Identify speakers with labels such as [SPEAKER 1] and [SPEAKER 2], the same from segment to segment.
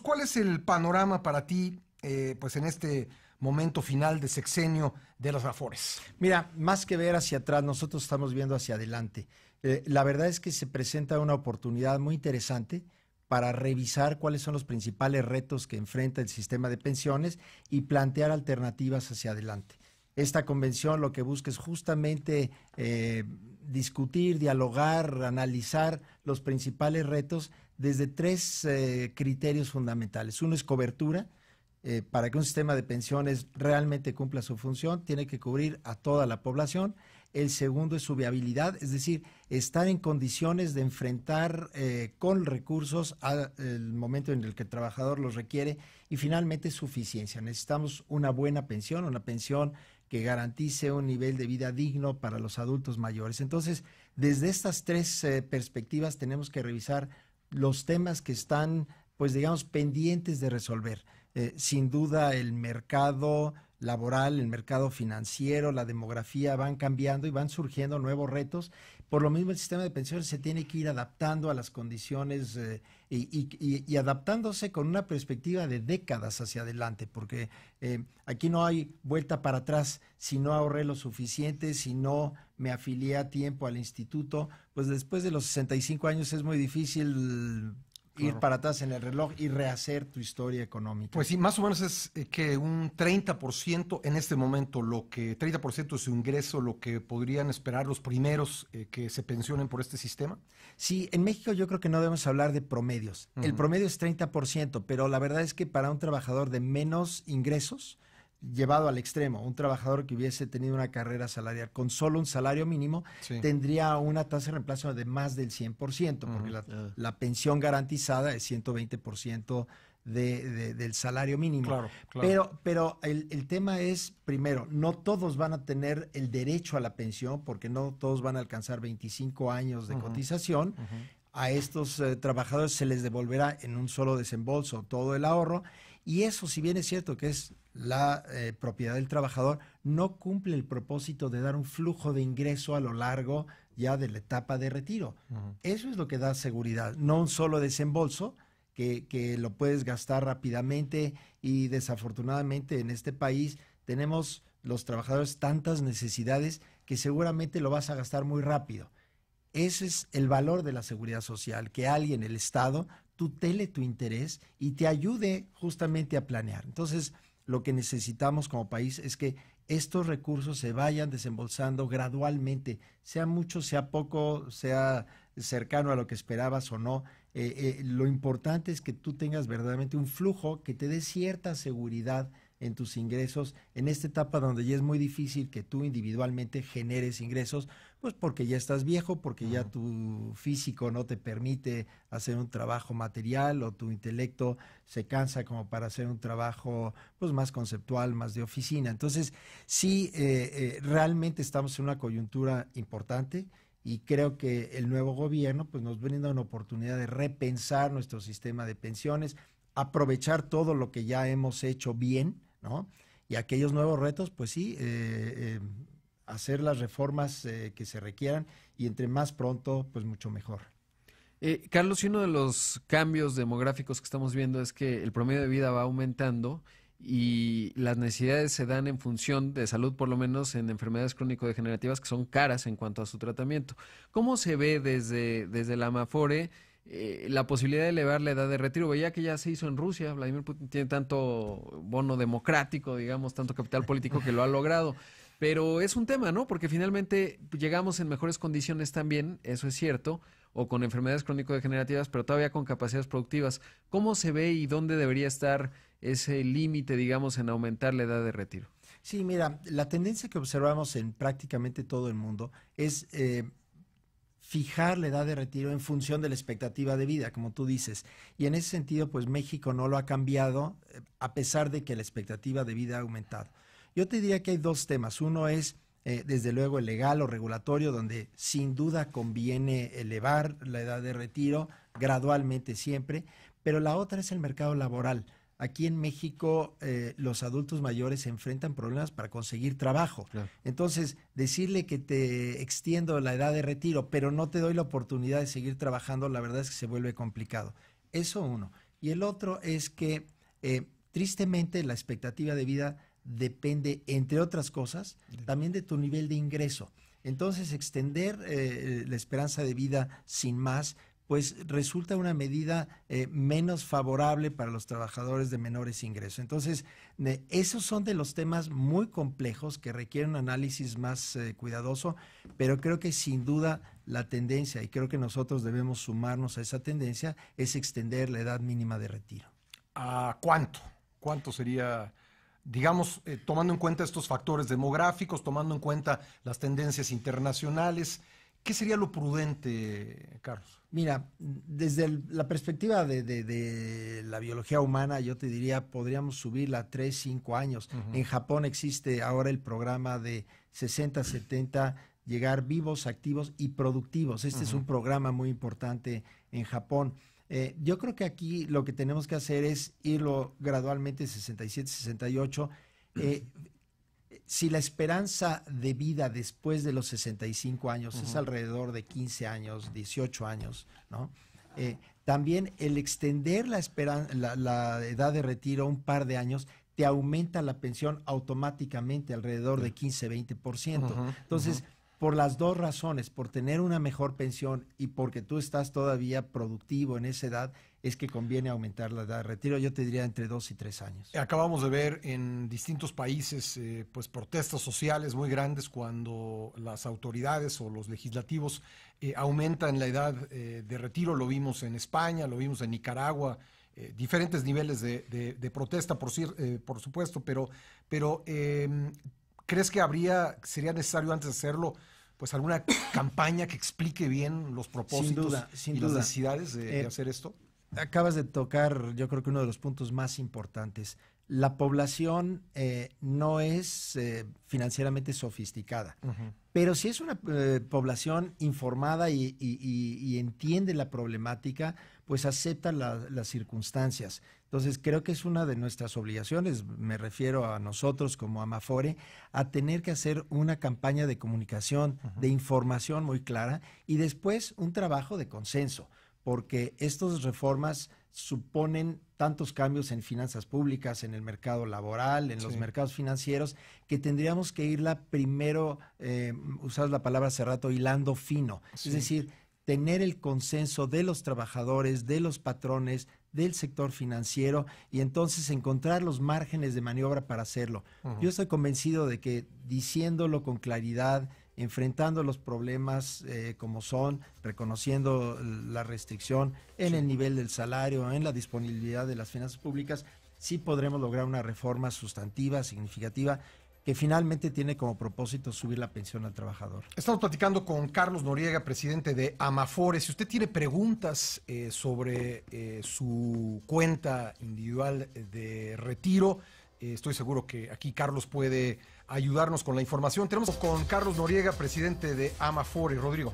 [SPEAKER 1] ¿cuál es el panorama para ti, pues en este momento final de sexenio de los Afores?
[SPEAKER 2] Mira, más que ver hacia atrás, nosotros estamos viendo hacia adelante. La verdad es que se presenta una oportunidad muy interesante para revisar cuáles son los principales retos que enfrenta el sistema de pensiones y plantear alternativas hacia adelante. Esta convención lo que busca es justamente discutir, dialogar, analizar los principales retos desde tres criterios fundamentales. Uno es cobertura. Para que un sistema de pensiones realmente cumpla su función, tiene que cubrir a toda la población. El segundo es su viabilidad, es decir, estar en condiciones de enfrentar con recursos al momento en el que el trabajador los requiere. Y finalmente, suficiencia. Necesitamos una buena pensión, una pensión que garantice un nivel de vida digno para los adultos mayores. Entonces, desde estas tres perspectivas tenemos que revisar los temas que están, pues digamos, pendientes de resolver. Sin duda el mercado laboral, el mercado financiero, la demografía van cambiando y van surgiendo nuevos retos. Por lo mismo el sistema de pensiones se tiene que ir adaptando a las condiciones y adaptándose con una perspectiva de décadas hacia adelante, porque aquí no hay vuelta para atrás. Si no ahorré lo suficiente, si no me afilié a tiempo al instituto, pues después de los 65 años es muy difícil ir para atrás en el reloj y rehacer tu historia económica.
[SPEAKER 1] Pues sí, más o menos es que un 30% en este momento, 30% de su ingreso, lo que podrían esperar los primeros que se pensionen por este sistema.
[SPEAKER 2] Sí, en México yo creo que no debemos hablar de promedios. El promedio es 30%, pero la verdad es que para un trabajador de menos ingresos, llevado al extremo, un trabajador que hubiese tenido una carrera salarial con solo un salario mínimo, tendría una tasa de reemplazo de más del 100%, porque la pensión garantizada es 120% del salario mínimo. Claro. Pero el tema es, primero, no todos van a tener el derecho a la pensión, porque no todos van a alcanzar 25 años de cotización. A estos trabajadores se les devolverá en un solo desembolso todo el ahorro, y eso, si bien es cierto que es la propiedad del trabajador, no cumple el propósito de dar un flujo de ingreso a lo largo ya de la etapa de retiro. Eso es lo que da seguridad, no un solo desembolso que lo puedes gastar rápidamente, y desafortunadamente en este país tenemos los trabajadores tantas necesidades que seguramente lo vas a gastar muy rápido. Ese es el valor de la seguridad social, que alguien, el Estado, tutele tu interés y te ayude justamente a planear. Entonces, lo que necesitamos como país es que estos recursos se vayan desembolsando gradualmente, sea mucho, sea poco, sea cercano a lo que esperabas o no. Lo importante es que tú tengas verdaderamente un flujo que te dé cierta seguridad en tus ingresos en esta etapa donde ya es muy difícil que tú individualmente generes ingresos, pues porque ya estás viejo, porque ya tu físico no te permite hacer un trabajo material, o tu intelecto se cansa como para hacer un trabajo pues más conceptual, más de oficina. Entonces sí, realmente estamos en una coyuntura importante, y creo que el nuevo gobierno pues nos brinda una oportunidad de repensar nuestro sistema de pensiones, aprovechar todo lo que ya hemos hecho bien, ¿no? Y aquellos nuevos retos, pues sí, hacer las reformas que se requieran, y entre más pronto, pues mucho mejor.
[SPEAKER 3] Carlos, y uno de los cambios demográficos que estamos viendo es que el promedio de vida va aumentando y las necesidades se dan en función de salud, por lo menos en enfermedades crónico-degenerativas que son caras en cuanto a su tratamiento. ¿Cómo se ve desde la Amafore la posibilidad de elevar la edad de retiro? Veía que ya se hizo en Rusia. Vladimir Putin tiene tanto bono democrático, digamos, tanto capital político, que lo ha logrado. Pero es un tema, ¿no? Porque finalmente llegamos en mejores condiciones también, eso es cierto, o con enfermedades crónico-degenerativas, pero todavía con capacidades productivas. ¿Cómo se ve y dónde debería estar ese límite, digamos, en aumentar la edad de retiro?
[SPEAKER 2] Sí, mira, la tendencia que observamos en prácticamente todo el mundo es fijar la edad de retiro en función de la expectativa de vida, como tú dices. Y en ese sentido, pues México no lo ha cambiado, a pesar de que la expectativa de vida ha aumentado. Yo te diría que hay dos temas. Uno es, desde luego, el legal o regulatorio, donde sin duda conviene elevar la edad de retiro gradualmente siempre, pero la otra es el mercado laboral. Aquí en México los adultos mayores se enfrentan problemas para conseguir trabajo. Claro. Entonces, decirle que te extiendo la edad de retiro, pero no te doy la oportunidad de seguir trabajando, la verdad es que se vuelve complicado. Eso uno. Y el otro es que tristemente la expectativa de vida depende, entre otras cosas, también de tu nivel de ingreso. Entonces, extender la esperanza de vida sin más, pues resulta una medida menos favorable para los trabajadores de menores ingresos. Entonces, esos son de los temas muy complejos que requieren un análisis más cuidadoso, pero creo que sin duda la tendencia, y creo que nosotros debemos sumarnos a esa tendencia, es extender la edad mínima de retiro.
[SPEAKER 1] ¿A cuánto? ¿Cuánto sería, digamos, tomando en cuenta estos factores demográficos, tomando en cuenta las tendencias internacionales? ¿Qué sería lo prudente, Carlos?
[SPEAKER 2] Mira, desde la perspectiva de la biología humana, yo te diría, podríamos subirla a 3, 5 años. En Japón existe ahora el programa de 60, 70, llegar vivos, activos y productivos. Este es un programa muy importante en Japón. Yo creo que aquí lo que tenemos que hacer es irlo gradualmente, 67, 68. Si la esperanza de vida después de los 65 años es alrededor de 15 años, 18 años, ¿no? También el extender la edad de retiro un par de años te aumenta la pensión automáticamente alrededor de 15-20%. Entonces, por las dos razones, por tener una mejor pensión y porque tú estás todavía productivo en esa edad, es que conviene aumentar la edad de retiro. Yo te diría entre 2 y 3 años.
[SPEAKER 1] Acabamos de ver en distintos países pues protestas sociales muy grandes cuando las autoridades o los legislativos aumentan la edad de retiro. Lo vimos en España, lo vimos en Nicaragua, diferentes niveles de protesta, por supuesto, pero ¿crees que sería necesario antes de hacerlo, pues alguna campaña que explique bien los propósitos y las necesidades de hacer esto?
[SPEAKER 2] Acabas de tocar, yo creo que uno de los puntos más importantes. La población no es financieramente sofisticada, pero si es una población informada y entiende la problemática, pues acepta las circunstancias. Entonces, creo que es una de nuestras obligaciones, me refiero a nosotros como Amafore, a tener que hacer una campaña de comunicación, de información muy clara y después un trabajo de consenso, porque estas reformas suponen tantos cambios en finanzas públicas, en el mercado laboral, en los mercados financieros, que tendríamos que irla primero, usar la palabra hace rato, hilando fino. Es decir, tener el consenso de los trabajadores, de los patrones, del sector financiero y entonces encontrar los márgenes de maniobra para hacerlo. Yo estoy convencido de que diciéndolo con claridad, enfrentando los problemas como son, reconociendo la restricción en el nivel del salario, en la disponibilidad de las finanzas públicas, sí podremos lograr una reforma sustantiva, significativa, que finalmente tiene como propósito subir la pensión al trabajador.
[SPEAKER 1] Estamos platicando con Carlos Noriega, presidente de Amafore. Si usted tiene preguntas sobre su cuenta individual de retiro, estoy seguro que aquí Carlos puede ayudarnos con la información. Tenemos con Carlos Noriega, presidente de Amafore. Rodrigo.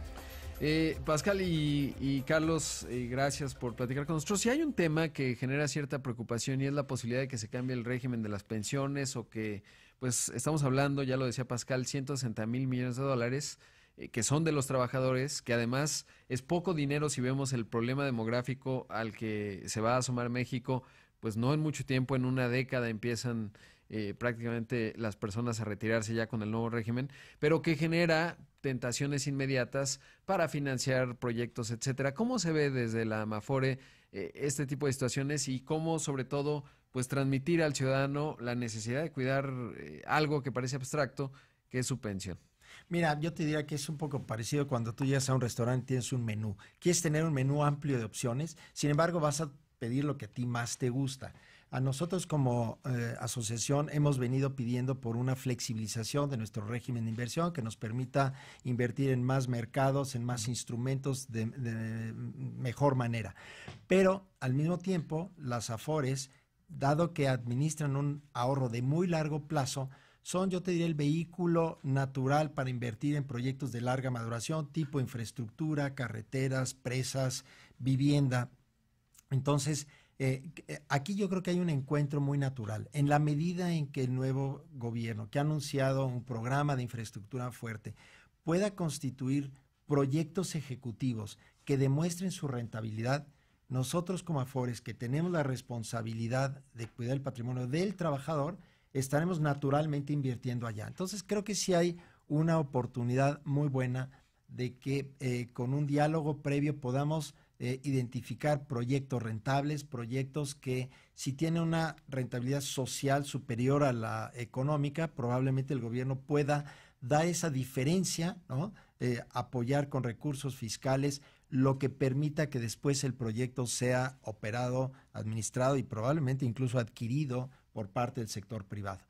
[SPEAKER 3] Pascal y Carlos, gracias por platicar con nosotros. Si hay un tema que genera cierta preocupación y es la posibilidad de que se cambie el régimen de las pensiones o que, pues estamos hablando, ya lo decía Pascal, 160,000 millones de dólares que son de los trabajadores, que además es poco dinero si vemos el problema demográfico al que se va a asomar México, pues no en mucho tiempo, en una década empiezan prácticamente las personas a retirarse ya con el nuevo régimen, pero que genera tentaciones inmediatas para financiar proyectos, etcétera. ¿Cómo se ve desde la Amafore este tipo de situaciones y cómo, sobre todo, pues transmitir al ciudadano la necesidad de cuidar algo que parece abstracto, que es su pensión?
[SPEAKER 2] Mira, yo te diría que es un poco parecido cuando tú llegas a un restaurante y tienes un menú. Quieres tener un menú amplio de opciones, sin embargo vas a pedir lo que a ti más te gusta. A nosotros como asociación hemos venido pidiendo por una flexibilización de nuestro régimen de inversión que nos permita invertir en más mercados, en más instrumentos de mejor manera. Pero al mismo tiempo, las Afores, dado que administran un ahorro de muy largo plazo, son, yo te diría, el vehículo natural para invertir en proyectos de larga maduración, tipo infraestructura, carreteras, presas, vivienda. Entonces, aquí yo creo que hay un encuentro muy natural. En la medida en que el nuevo gobierno, que ha anunciado un programa de infraestructura fuerte, pueda constituir proyectos ejecutivos que demuestren su rentabilidad, nosotros como Afores, que tenemos la responsabilidad de cuidar el patrimonio del trabajador, estaremos naturalmente invirtiendo allá. Entonces creo que sí hay una oportunidad muy buena de que con un diálogo previo podamos identificar proyectos rentables, proyectos que si tienen una rentabilidad social superior a la económica, probablemente el gobierno pueda dar esa diferencia, ¿no? Apoyar con recursos fiscales, lo que permita que después el proyecto sea operado, administrado y probablemente incluso adquirido por parte del sector privado.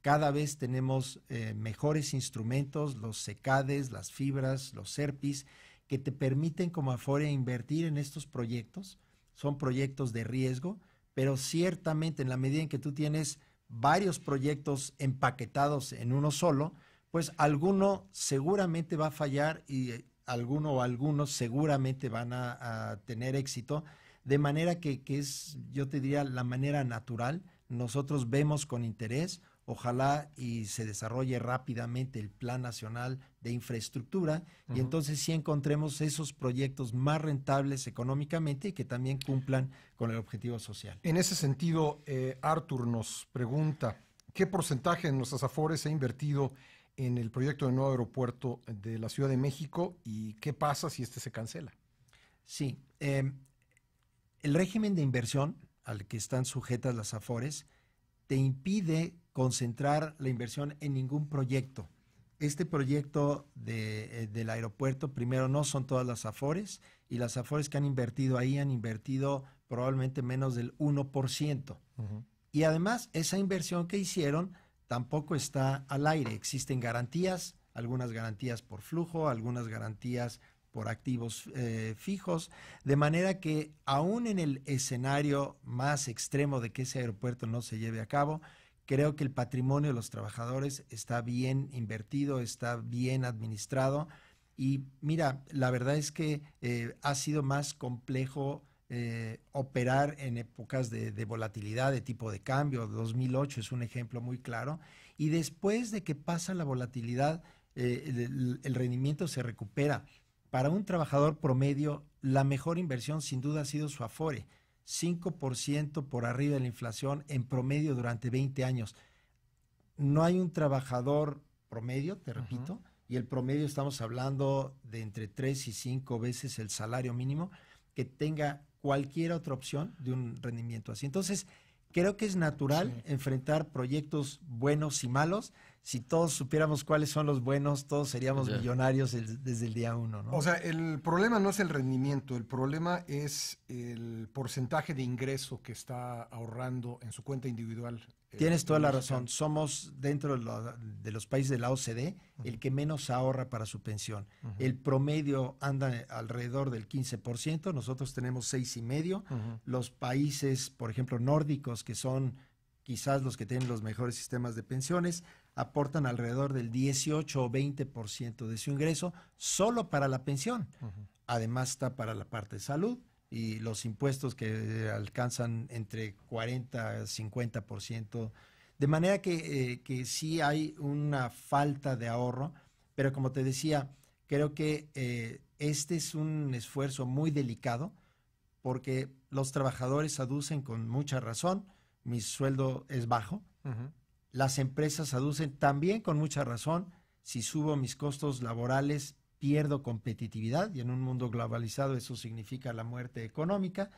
[SPEAKER 2] Cada vez tenemos mejores instrumentos, los CECADES, las fibras, los SERPIs, que te permiten como Afore invertir en estos proyectos. Son proyectos de riesgo, pero ciertamente en la medida en que tú tienes varios proyectos empaquetados en uno solo, pues alguno seguramente va a fallar y alguno o algunos seguramente van a tener éxito, de manera que es, yo te diría, la manera natural. Nosotros vemos con interés, ojalá y se desarrolle rápidamente el Plan Nacional de Infraestructura y entonces sí encontremos esos proyectos más rentables económicamente y que también cumplan con el objetivo social.
[SPEAKER 1] En ese sentido, Arthur nos pregunta, ¿qué porcentaje de nuestras Afores se ha invertido en el proyecto del nuevo aeropuerto de la Ciudad de México y qué pasa si este se cancela?
[SPEAKER 2] Sí, el régimen de inversión al que están sujetas las Afores te impide concentrar la inversión en ningún proyecto. Este proyecto del aeropuerto, primero, no son todas las Afores, y las Afores que han invertido ahí han invertido probablemente menos del 1%. Y además, esa inversión que hicieron tampoco está al aire. Existen garantías, algunas garantías por flujo, algunas garantías por activos fijos, de manera que aún en el escenario más extremo de que ese aeropuerto no se lleve a cabo, creo que el patrimonio de los trabajadores está bien invertido, está bien administrado y mira, la verdad es que ha sido más complejo operar en épocas de volatilidad, de tipo de cambio. 2008 es un ejemplo muy claro y después de que pasa la volatilidad, el rendimiento se recupera. Para un trabajador promedio, la mejor inversión sin duda ha sido su Afore, 5% por arriba de la inflación en promedio durante 20 años. No hay un trabajador promedio, te repito, y el promedio estamos hablando de entre 3 y 5 veces el salario mínimo, que tenga cualquier otra opción de un rendimiento así. Entonces, creo que es natural enfrentar proyectos buenos y malos. Si todos supiéramos cuáles son los buenos, todos seríamos millonarios desde el día uno, ¿no?
[SPEAKER 1] O sea, el problema no es el rendimiento, el problema es el porcentaje de ingreso que está ahorrando en su cuenta individual.
[SPEAKER 2] Tienes toda la razón. Somos, dentro de los países de la OCDE, el que menos ahorra para su pensión. El promedio anda alrededor del 15%, nosotros tenemos 6,5%. Los países, por ejemplo, nórdicos, que son quizás los que tienen los mejores sistemas de pensiones, aportan alrededor del 18 o 20% de su ingreso solo para la pensión. Además está para la parte de salud y los impuestos que alcanzan entre 40 y 50%. De manera que sí hay una falta de ahorro, pero como te decía, creo que este es un esfuerzo muy delicado porque los trabajadores aducen con mucha razón, mi sueldo es bajo. Las empresas aducen también con mucha razón, si subo mis costos laborales pierdo competitividad y en un mundo globalizado eso significa la muerte económica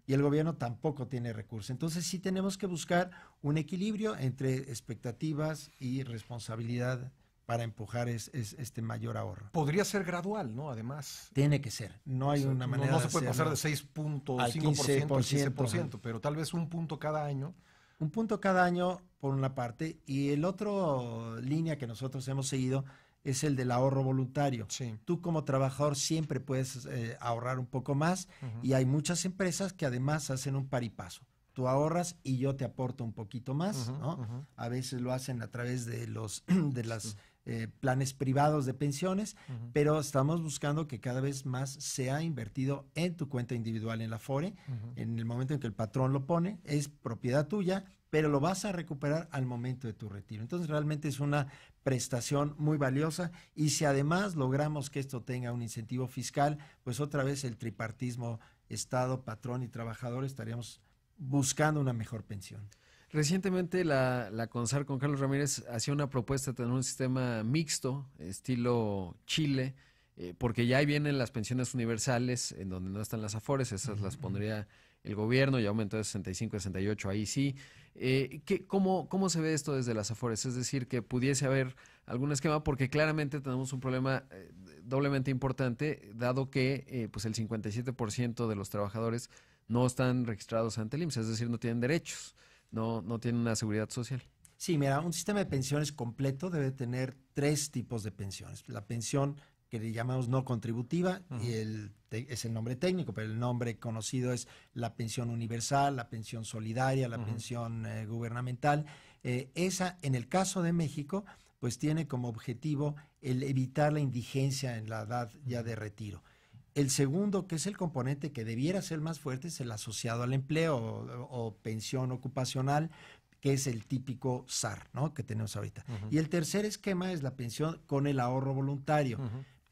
[SPEAKER 2] y el gobierno tampoco tiene recursos. Entonces sí tenemos que buscar un equilibrio entre expectativas y responsabilidad para empujar este mayor ahorro.
[SPEAKER 1] Podría ser gradual, ¿no? Además.
[SPEAKER 2] Tiene que ser. No hay una manera
[SPEAKER 1] no se puede pasar de 6.5% a 15%, pero tal vez un punto cada año.
[SPEAKER 2] Un punto cada año, por una parte, y el otro línea que nosotros hemos seguido es el del ahorro voluntario.
[SPEAKER 1] Sí.
[SPEAKER 2] Tú como trabajador siempre puedes ahorrar un poco más y hay muchas empresas que además hacen un par y paso. Tú ahorras y yo te aporto un poquito más, ¿no? A veces lo hacen a través de los planes privados de pensiones, pero estamos buscando que cada vez más sea invertido en tu cuenta individual en la Afore. En el momento en que el patrón lo pone, es propiedad tuya, pero lo vas a recuperar al momento de tu retiro. Entonces realmente es una prestación muy valiosa y si además logramos que esto tenga un incentivo fiscal, pues otra vez el tripartismo Estado, patrón y trabajador estaríamos buscando una mejor pensión.
[SPEAKER 3] Recientemente la CONSAR con Carlos Ramírez hacía una propuesta de tener un sistema mixto, estilo Chile, porque ya ahí vienen las pensiones universales, en donde no están las AFORES, esas las pondría el gobierno, ya aumentó de 65 a 68, ahí sí. ¿Cómo se ve esto desde las AFORES? Es decir, que pudiese haber algún esquema, porque claramente tenemos un problema doblemente importante, dado que pues el 57% de los trabajadores no están registrados ante el IMSS, es decir, no tienen derechos, no tienen una seguridad social.
[SPEAKER 2] Sí, mira, un sistema de pensiones completo debe tener 3 tipos de pensiones. La pensión que le llamamos no contributiva, y es el nombre técnico, pero el nombre conocido es la pensión universal, la pensión solidaria, la pensión gubernamental. Esa, en el caso de México, pues tiene como objetivo el evitar la indigencia en la edad ya de retiro. El segundo, que es el componente que debiera ser más fuerte, es el asociado al empleo o pensión ocupacional, que es el típico SAR, ¿no?, que tenemos ahorita. Y el tercer esquema es la pensión con el ahorro voluntario.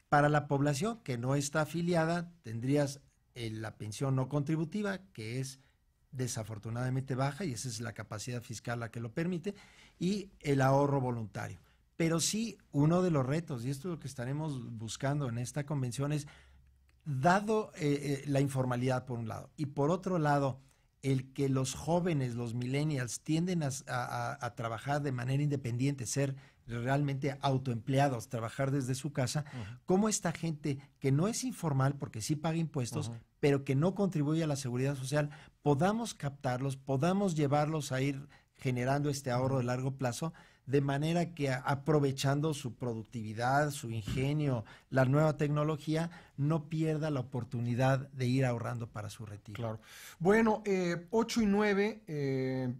[SPEAKER 2] Para la población que no está afiliada, tendrías la pensión no contributiva, que es desafortunadamente baja, y esa es la capacidad fiscal la que lo permite, y el ahorro voluntario. Pero sí, uno de los retos, y esto es lo que estaremos buscando en esta convención, es, dado la informalidad por un lado, y por otro lado, el que los jóvenes, los millennials, tienden a trabajar de manera independiente, ser realmente autoempleados, trabajar desde su casa, cómo esta gente que no es informal, porque sí paga impuestos, pero que no contribuye a la seguridad social, podamos captarlos, podamos llevarlos a ir generando este ahorro de largo plazo, de manera que aprovechando su productividad, su ingenio, la nueva tecnología, no pierda la oportunidad de ir ahorrando para su retiro.
[SPEAKER 1] Claro. Bueno, 8 y 9,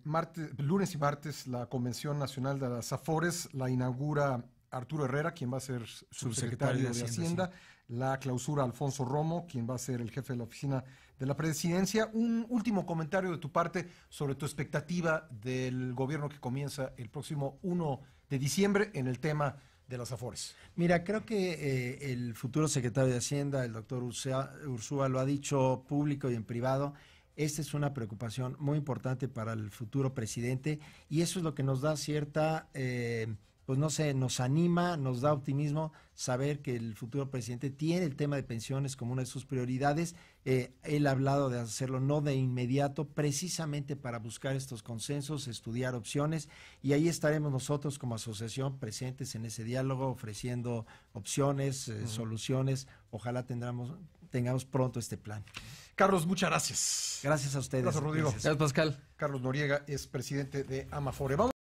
[SPEAKER 1] lunes y martes, la Convención Nacional de las AFORES la inaugura Arturo Herrera, quien va a ser subsecretario de Hacienda. Sí. La clausura Alfonso Romo, quien va a ser el jefe de la oficina de la presidencia. Un último comentario de tu parte sobre tu expectativa del gobierno que comienza el próximo 1 de diciembre en el tema de las AFORES.
[SPEAKER 2] Mira, creo que el futuro secretario de Hacienda, el doctor Ursúa, lo ha dicho público y en privado. Esta es una preocupación muy importante para el futuro presidente, y eso es lo que nos da cierta... pues no sé, nos anima, nos da optimismo saber que el futuro presidente tiene el tema de pensiones como una de sus prioridades. Él ha hablado de hacerlo no de inmediato, precisamente para buscar estos consensos, estudiar opciones, y ahí estaremos nosotros como asociación presentes en ese diálogo, ofreciendo opciones, soluciones. Ojalá tengamos pronto este plan.
[SPEAKER 1] Carlos, muchas gracias.
[SPEAKER 2] Gracias a ustedes.
[SPEAKER 1] Gracias, Rodrigo.
[SPEAKER 3] Gracias, Pascal.
[SPEAKER 1] Carlos Noriega es presidente de AMAFORE. Vamos